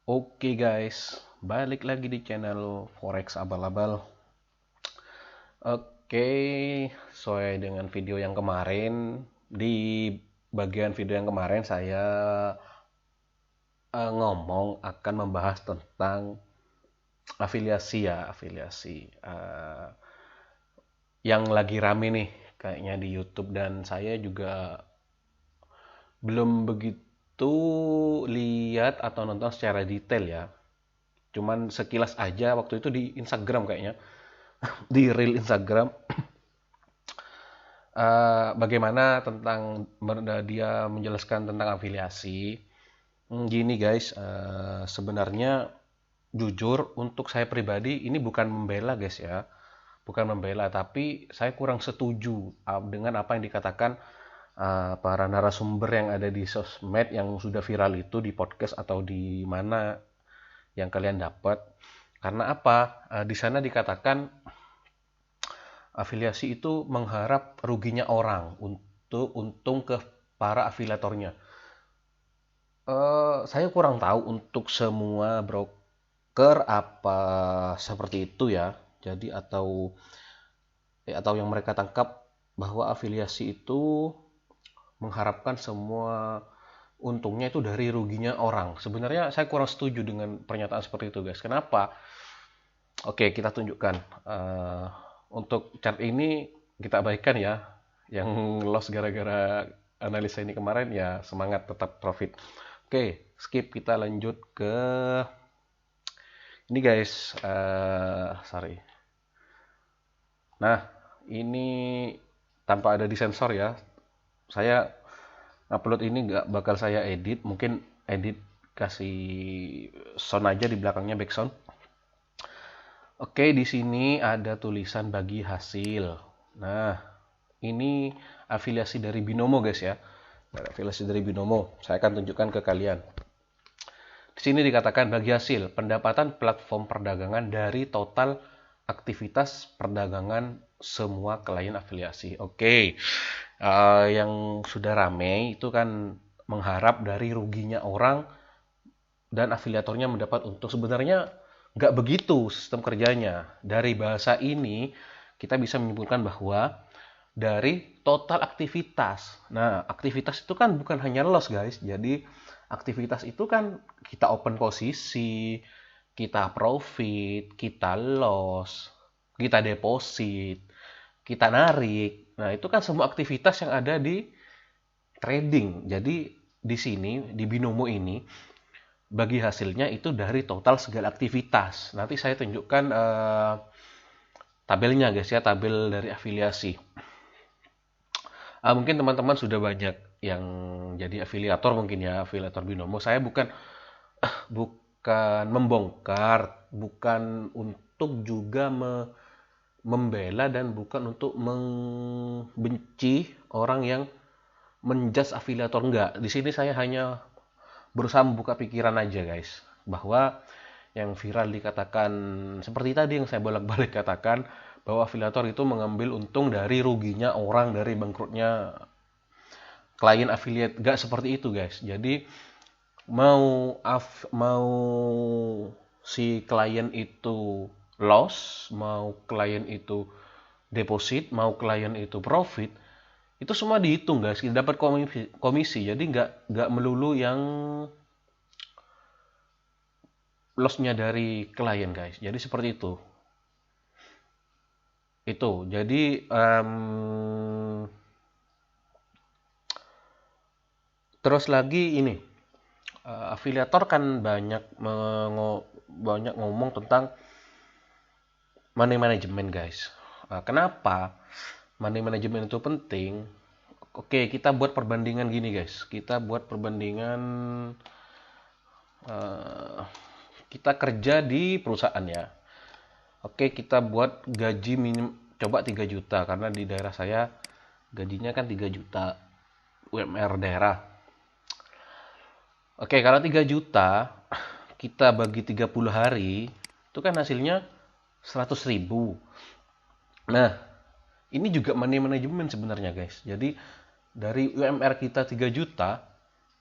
Oke guys, balik lagi di channel Forex Abal-Abal. Oke, sesuai dengan video yang kemarin, di bagian video yang kemarin saya ngomong akan membahas tentang afiliasi yang lagi rame nih kayaknya di YouTube, dan saya juga belum begitu lihat atau nonton secara detail ya. Cuman sekilas aja waktu itu di Instagram kayaknya, di reel Instagram, bagaimana tentang dia menjelaskan tentang afiliasi. Gini guys, sebenarnya jujur untuk saya pribadi ini bukan membela guys ya, bukan membela, tapi saya kurang setuju dengan apa yang dikatakan para narasumber yang ada di sosmed yang sudah viral itu, di podcast atau di mana yang kalian dapat. Karena apa? Di sana dikatakan afiliasi itu mengharap ruginya orang untuk untung ke para afiliatornya. Saya kurang tahu untuk semua broker apa seperti itu ya. Jadi atau yang mereka tangkap bahwa afiliasi itu mengharapkan semua untungnya itu dari ruginya orang. Sebenarnya saya kurang setuju dengan pernyataan seperti itu guys. Kenapa? Oke, kita tunjukkan. Untuk chart ini kita abaikan ya. Yang loss gara-gara analisa ini kemarin ya, semangat tetap profit. Oke, skip, kita lanjut ke ini guys. Sorry. Nah, ini tanpa ada disensor ya. Saya upload ini nggak bakal saya edit. Mungkin edit kasih sound aja di belakangnya, background. Oke, di sini ada tulisan bagi hasil. Nah, ini afiliasi dari Binomo guys ya. Afiliasi dari Binomo. Saya akan tunjukkan ke kalian. Di sini dikatakan bagi hasil pendapatan platform perdagangan dari total aktivitas perdagangan semua klien afiliasi. Oke, yang sudah rame itu kan mengharap dari ruginya orang dan afiliatornya mendapat untung. Sebenarnya nggak begitu sistem kerjanya. Dari bahasa ini kita bisa menyimpulkan bahwa dari total aktivitas. Nah, aktivitas itu kan bukan hanya loss guys. Jadi aktivitas itu kan kita open posisi, kita profit, kita loss, kita deposit, kita narik. Nah, itu kan semua aktivitas yang ada di trading. Jadi di sini di Binomo ini bagi hasilnya itu dari total segala aktivitas. Nanti saya tunjukkan tabelnya guys ya, tabel dari afiliasi. Mungkin teman-teman sudah banyak yang jadi afiliator mungkin ya, afiliator Binomo. Saya bukan membongkar, bukan untuk juga membela, dan bukan untuk membenci orang yang menjudge afiliator, enggak. Di sini saya hanya berusaha membuka pikiran aja guys, bahwa yang viral dikatakan seperti tadi yang saya bolak-balik katakan, bahwa afiliator itu mengambil untung dari ruginya orang, dari bangkrutnya klien affiliate. Gak seperti itu guys. Jadi mau si klien itu loss, mau klien itu deposit, mau klien itu profit, itu semua dihitung guys, kita dapat komisi. Jadi nggak melulu yang lossnya dari klien guys. Jadi seperti itu jadi terus lagi ini, afiliator kan banyak ngomong tentang money management guys. Kenapa money management itu penting? Oke, kita buat perbandingan gini guys. Kita buat perbandingan, kita kerja di perusahaan ya. Oke, kita buat gaji minim, coba 3 juta. Karena di daerah saya gajinya kan 3 juta UMR daerah. Oke, kalau 3 juta kita bagi 30 hari, itu kan hasilnya 100.000. Nah, ini juga money management sebenarnya guys. Jadi dari UMR kita 3 juta,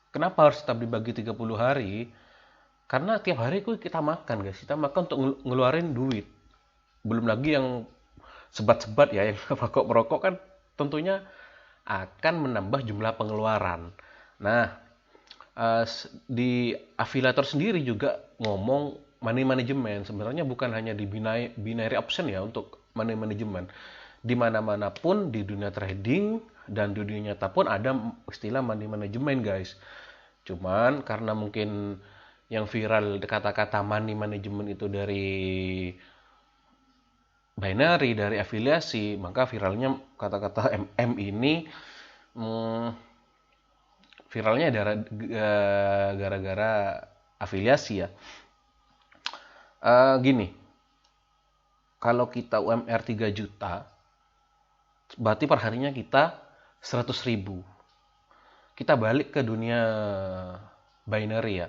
kenapa harus tetap dibagi 30 hari? Karena tiap hari itu kita makan guys, kita makan untuk ngeluarin duit. Belum lagi yang sebat-sebat ya, yang merokok kan tentunya akan menambah jumlah pengeluaran. Nah, di afiliator sendiri juga ngomong money management. Sebenarnya bukan hanya di binary option ya untuk money management. Di mana-mana pun di dunia trading dan di dunia nyata pun ada istilah money management guys. Cuman karena mungkin yang viral kata-kata money management itu dari binary, dari afiliasi, maka viralnya kata-kata MM ini hmm, viralnya gara-gara afiliasi ya. Gini, kalau kita UMR 3 juta, berarti perharinya kita 100.000. Kita balik ke dunia binary ya.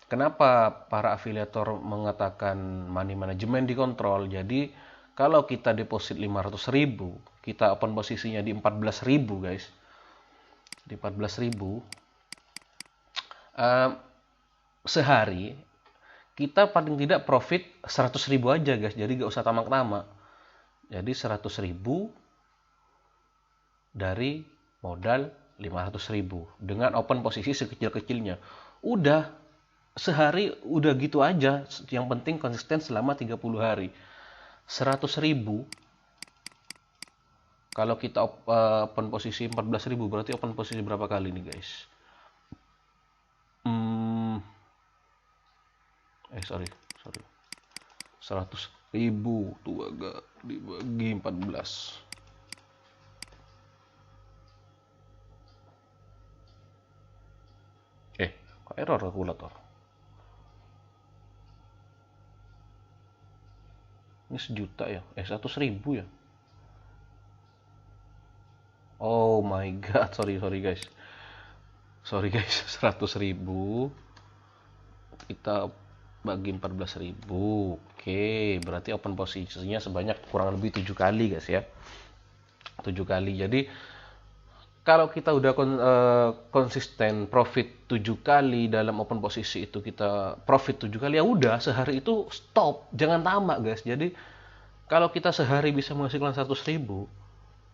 Kenapa para afiliator mengatakan money management dikontrol? Jadi kalau kita deposit 500.000, kita open posisinya di 14.000 guys. Di 14.000 sehari kita paling tidak profit 100.000 aja guys. Jadi gak usah tamak-tamak. Jadi 100.000 dari modal 500.000 dengan open posisi sekecil-kecilnya. Udah sehari udah gitu aja. Yang penting konsisten selama 30 hari. 100.000 kalau kita open posisi 14.000 berarti open posisi berapa kali nih guys? Sorry 100.000 tuh agak dibagi 14. Kok error kalkulator? Ini 1 juta ya? 100.000 ya? Oh my god, sorry guys. 100.000 kita bagi 14.000. Oke, berarti open posisinya sebanyak kurang lebih 7 kali guys ya. 7 kali. Jadi kalau kita udah konsisten profit 7 kali dalam open posisi itu kita profit 7 kali, ya udah sehari itu stop, jangan tamak guys. Jadi kalau kita sehari bisa menghasilkan 100.000,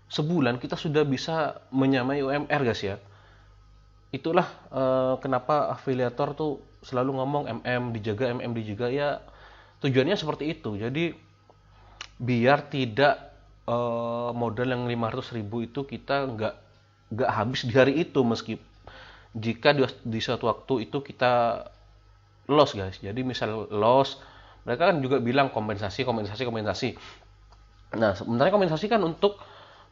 sebulan kita sudah bisa menyamai UMR guys ya. Itulah kenapa afiliator tuh selalu ngomong MM dijaga ya, tujuannya seperti itu. Jadi biar tidak modal yang 500.000 itu kita nggak habis di hari itu, meski jika di suatu waktu itu kita loss guys. Jadi misal loss, mereka kan juga bilang kompensasi. Nah sebenarnya kompensasi kan untuk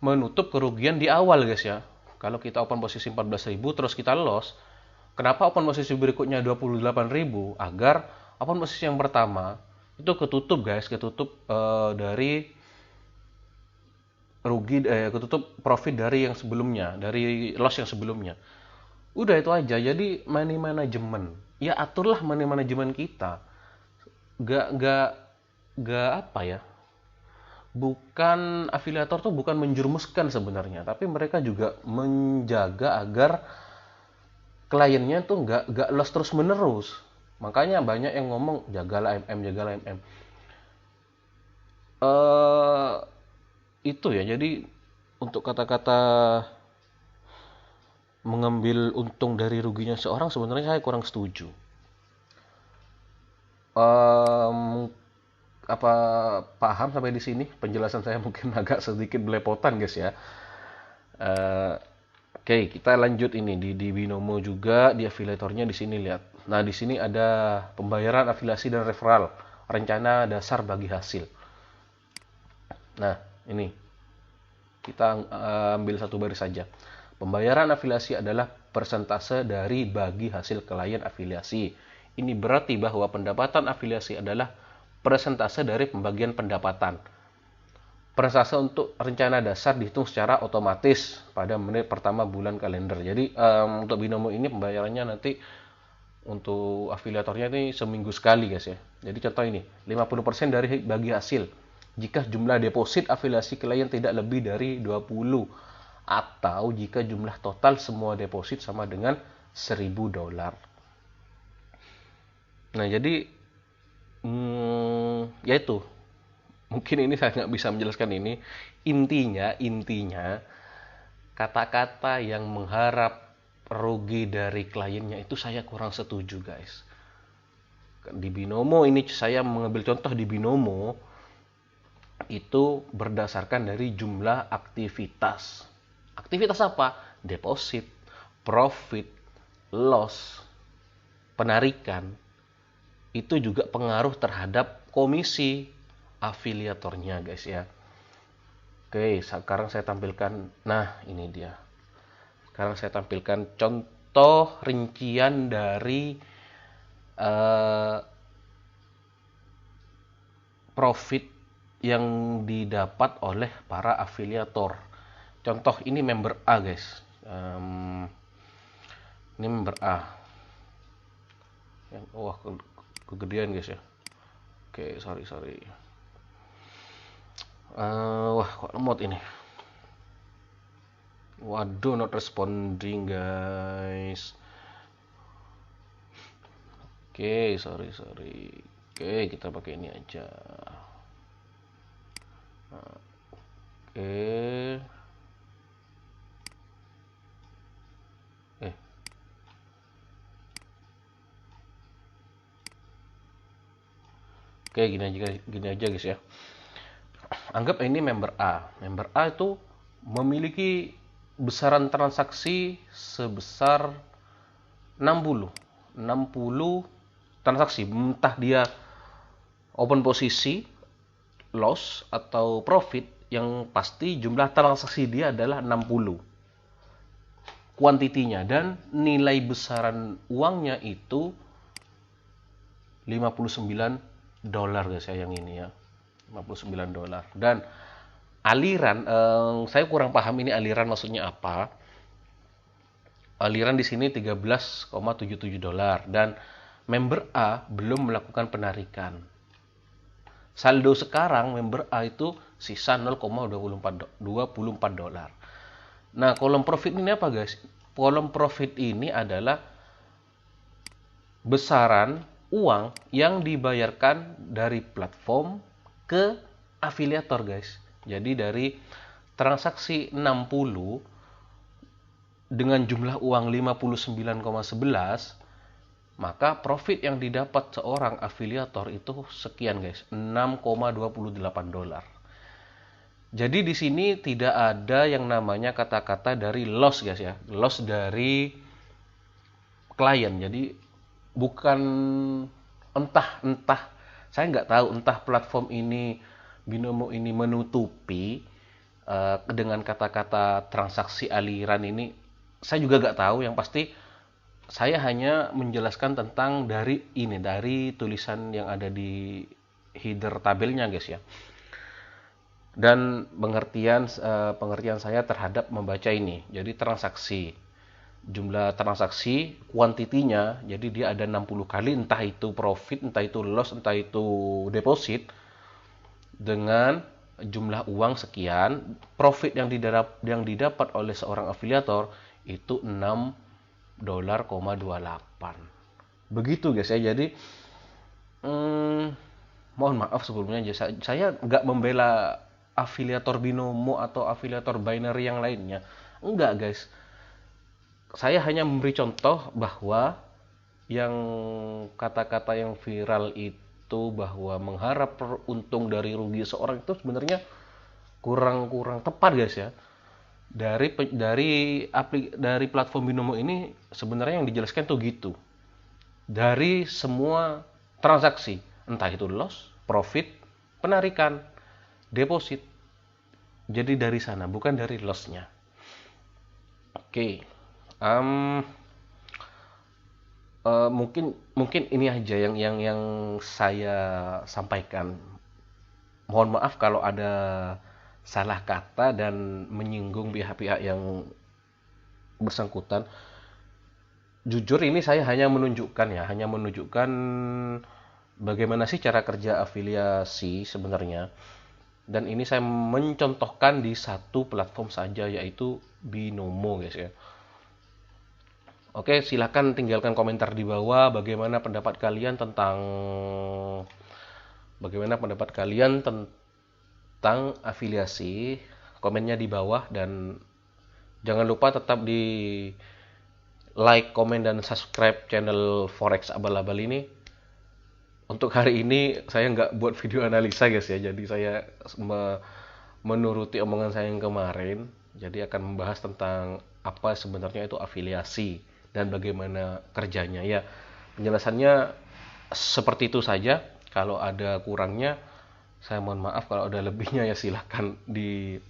menutup kerugian di awal guys ya. Kalau kita open posisi 14.000 terus kita loss, kenapa open posisi berikutnya 28.000? Agar open posisi yang pertama itu ketutup guys, dari rugi, ketutup profit dari yang sebelumnya, dari loss yang sebelumnya. Udah itu aja. Jadi money management, ya aturlah money management kita. Gak apa ya, bukan afiliator tuh bukan menjerumuskan sebenarnya, tapi mereka juga menjaga agar kliennya tuh nggak loss terus menerus. Makanya banyak yang ngomong jagalah MM. Itu ya. Jadi untuk kata-kata mengambil untung dari ruginya seorang, sebenarnya saya kurang setuju. Apa paham sampai di sini? Penjelasan saya mungkin agak sedikit belepotan guys ya. Oke, kita lanjut ini di Binomo juga, di afiliatornya di sini lihat. Nah, di sini ada pembayaran afiliasi dan referral, rencana dasar bagi hasil. Nah, ini kita ambil satu baris saja. Pembayaran afiliasi adalah persentase dari bagi hasil klien afiliasi. Ini berarti bahwa pendapatan afiliasi adalah persentase dari pembagian pendapatan. Persentase untuk rencana dasar dihitung secara otomatis pada menit pertama bulan kalender. Jadi untuk Binomo ini pembayarannya nanti untuk afiliatornya ini seminggu sekali guys ya. Jadi contoh ini 50% dari bagi hasil jika jumlah deposit afiliasi klien tidak lebih dari 20, atau jika jumlah total semua deposit sama dengan $1.000. Nah, jadi yaitu mungkin ini saya nggak bisa menjelaskan ini. Intinya kata-kata yang mengharap rugi dari kliennya itu saya kurang setuju, guys. Di Binomo ini saya mengambil contoh di Binomo itu berdasarkan dari jumlah aktivitas. Aktivitas apa? Deposit, profit, loss, penarikan. Itu juga pengaruh terhadap komisi afiliatornya, guys ya. Oke, sekarang saya tampilkan. Nah, ini dia. Sekarang saya tampilkan contoh rincian dari eh, profit yang didapat oleh para afiliator. Contoh ini member A, guys. Ini member A. Wah, kegedean, guys ya. Oke, sorry. Wah, kok lemot ini. Waduh, not responding, guys. Oke, sorry. Oke, kita pakai ini aja. Oke. Oke, gini aja guys ya. Anggap ini member A. Member A itu memiliki besaran transaksi sebesar 60 transaksi, entah dia open posisi, loss atau profit, yang pasti jumlah transaksi dia adalah 60 kuantitinya, dan nilai besaran uangnya itu $59 guys ya, yang ini ya, $59. Dan aliran, saya kurang paham ini aliran maksudnya apa. Aliran di sini $13,77 dan member A belum melakukan penarikan. Saldo sekarang member A itu sisa $0,24. Nah, kolom profit ini apa, guys? Kolom profit ini adalah besaran uang yang dibayarkan dari platform ke afiliator, guys. Jadi dari transaksi 60 dengan jumlah uang 59,11, maka profit yang didapat seorang afiliator itu sekian, guys, $6,28. Jadi di sini tidak ada yang namanya kata-kata dari loss, guys ya. Loss dari klien. Jadi bukan entah saya nggak tahu, entah platform ini, Binomo ini menutupi dengan kata-kata transaksi aliran ini. Saya juga nggak tahu. Yang pasti saya hanya menjelaskan tentang dari tulisan yang ada di header tabelnya, guys ya. Dan pengertian saya terhadap membaca ini. Jadi transaksi, jumlah transaksi, kuantitinya, jadi dia ada 60 kali, entah itu profit, entah itu loss, entah itu deposit, dengan jumlah uang sekian. Profit yang didapat oleh seorang afiliator itu $6,28. Begitu, guys ya. Jadi mohon maaf sebelumnya, saya nggak membela afiliator Binomo atau afiliator binary yang lainnya. Enggak, guys. Saya hanya memberi contoh bahwa yang kata-kata yang viral itu bahwa mengharap untung dari rugi seorang itu sebenarnya kurang tepat, guys ya. Dari platform Binomo ini sebenarnya yang dijelaskan tuh gitu. Dari semua transaksi, entah itu loss, profit, penarikan, deposit. Jadi dari sana, bukan dari loss-nya. Oke. Mungkin ini aja yang saya sampaikan. Mohon maaf kalau ada salah kata dan menyinggung pihak-pihak yang bersangkutan. Jujur ini saya hanya menunjukkan bagaimana sih cara kerja afiliasi sebenarnya. Dan ini saya mencontohkan di satu platform saja, yaitu Binomo, guys ya. Oke, silahkan tinggalkan komentar di bawah bagaimana pendapat kalian tentang afiliasi. Komennya di bawah, dan jangan lupa tetap di like, komen, dan subscribe channel Forex Abal-Abal ini. Untuk hari ini saya nggak buat video analisa guys ya, jadi saya menuruti omongan saya yang kemarin. Jadi akan membahas tentang apa sebenarnya itu afiliasi dan bagaimana kerjanya ya. Penjelasannya seperti itu saja. Kalau ada kurangnya saya mohon maaf, kalau ada lebihnya ya silahkan diambil.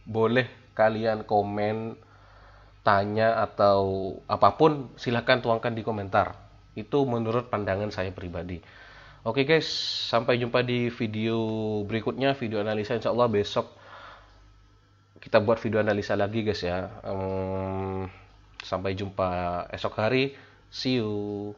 Boleh kalian komen, tanya, atau apapun silahkan tuangkan di komentar. Itu menurut pandangan saya pribadi. Oke guys, sampai jumpa di video berikutnya, video analisa. Insya Allah besok kita buat video analisa lagi guys ya. Sampai jumpa esok hari. See you.